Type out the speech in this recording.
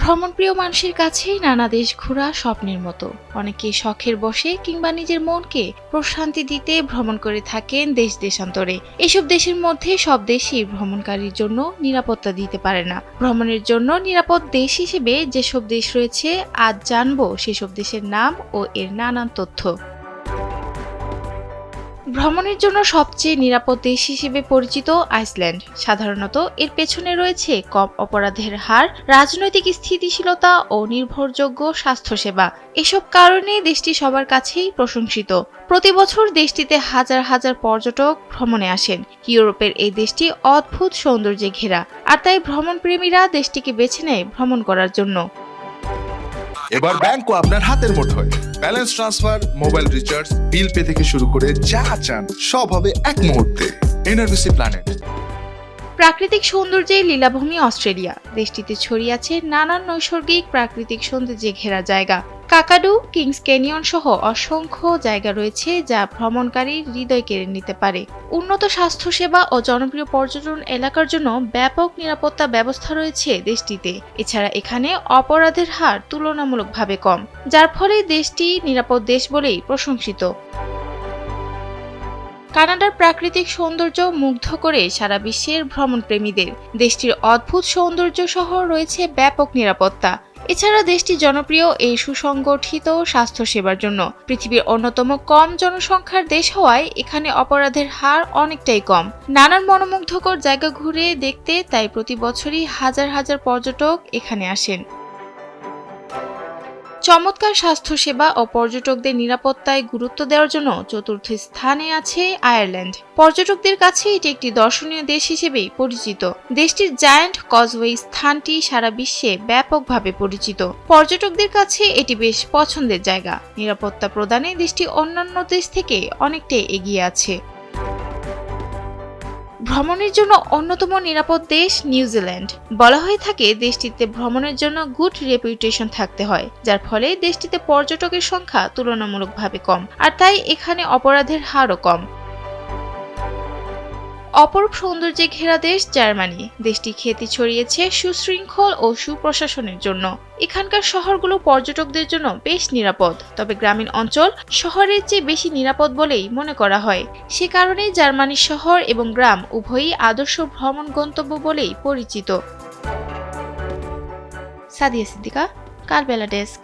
ভ্রমণপ্রিয় মানুষের কাছে নানা দেশ ঘোরা স্বপ্নের মতো। অনেকে শখের বশে কিংবা নিজের মনকে প্রশান্তি দিতে ভ্রমণ করে থাকেন দেশ দেশান্তরে। এসব দেশের মধ্যে সব দেশই ভ্রমণকারীর জন্য নিরাপত্তা দিতে পারে না। ভ্রমণের জন্য নিরাপদ দেশ হিসেবে যেসব দেশ রয়েছে, আজ জানবো সেসব দেশের নাম ও এর নানান তথ্য। ভ্রমণের জন্য সবচেয়ে নিরাপদ দেশ হিসেবে পরিচিত আইসল্যান্ড। সাধারণত এর পেছনে রয়েছে কম অপরাধের হার, রাজনৈতিক স্থিতিশীলতা ও নির্ভরযোগ্য স্বাস্থ্যসেবা। এসব কারণে দেশটি সবার কাছেই প্রশংসিত। প্রতি বছর দেশটিতে হাজার হাজার পর্যটক ভ্রমণে আসেন। ইউরোপের এই দেশটি অদ্ভুত সৌন্দর্যে ঘেরা, আর তাই ভ্রমণপ্রেমীরা দেশটিকে বেছে নেয় ভ্রমণ করার জন্য। এবার ব্যাংকও আপনার হাতের মুঠোয়। Balance transfer, mobile recharge, bill pay থেকে শুরু করে যা চান সব হবে এক মুহূর্তে। NRBC planet. প্রাকৃতিক সৌন্দর্যে লীলাভূমি অস্ট্রেলিয়া। দেশটিতে ছড়িয়ে আছে নানান নৈসর্গিক প্রাকৃতিক সৌন্দর্যে ঘেরা জায়গা। কাকাডু, কিংস ক্যানিয়ন সহ অসংখ্য জায়গা রয়েছে যা ভ্রমণকারীর হৃদয় কেড়ে নিতে পারে। উন্নত স্বাস্থ্যসেবা ও জনপ্রিয় পর্যটন এলাকার জন্য ব্যাপক নিরাপত্তা ব্যবস্থা রয়েছে দেশটিতে। এছাড়া এখানে অপরাধের হার তুলনামূলকভাবে কম, যার ফলে দেশটি নিরাপদ দেশ বলেই প্রশংসিত। কানাডার প্রাকৃতিক সৌন্দর্য মুগ্ধ করে সারা বিশ্বের ভ্রমণপ্রেমীদের। দেশটির অদ্ভুত সৌন্দর্য সহ রয়েছে ব্যাপক নিরাপত্তা। এছাড়া দেশটি জনপ্রিয় এই সুসংগঠিত স্বাস্থ্যসেবার জন্য। পৃথিবীর অন্যতম কম জনসংখ্যার দেশ হওয়ায় এখানে অপরাধের হার অনেকটাই কম। নানান মনোমুগ্ধকর জায়গা ঘুরে দেখতে তাই প্রতি বছরই হাজার হাজার পর্যটক এখানে আসেন। চমৎকার স্বাস্থ্যসেবা ও পর্যটকদের নিরাপত্তায় গুরুত্ব দেওয়ার জন্য চতুর্থ স্থানে আছে আয়ারল্যান্ড। পর্যটকদের কাছে এটি একটি দর্শনীয় দেশ হিসেবেই পরিচিত। দেশটির জায়ান্ট কজওয়ে স্থানটি সারা বিশ্বে ব্যাপকভাবে পরিচিত। পর্যটকদের কাছে এটি বেশ পছন্দের জায়গা। নিরাপত্তা প্রদানে দেশটি অন্যান্য দেশ থেকে অনেকটাই এগিয়ে আছে। ভ্রমণের জন্য অন্যতম নিরাপদ দেশ নিউজিল্যান্ড। বলা হয়ে থাকে দেশটিতে ভ্রমণের জন্য গুড রেপুটেশন থাকতে হয়, যার ফলে দেশটিতে পর্যটকের সংখ্যা তুলনামূলকভাবে কম, আর তাই এখানে অপরাধের হারও কম। অপরূপ সৌন্দর্যে ঘেরা দেশ জার্মানি। দেশটি খ্যাতি ছড়িয়েছে সুশৃঙ্খল ও সুপ্রশাসনের জন্য। এখানকার শহরগুলো পর্যটকদের জন্য বেশ নিরাপদ, তবে গ্রামীণ অঞ্চল শহরের চেয়ে বেশি নিরাপদ বলেই মনে করা হয়। সে কারণেই জার্মানির শহর এবং গ্রাম উভয়ই আদর্শ ভ্রমণ গন্তব্য বলেই পরিচিত। সাদিয়া সিদ্দিকা, কালবেলা ডেস্ক।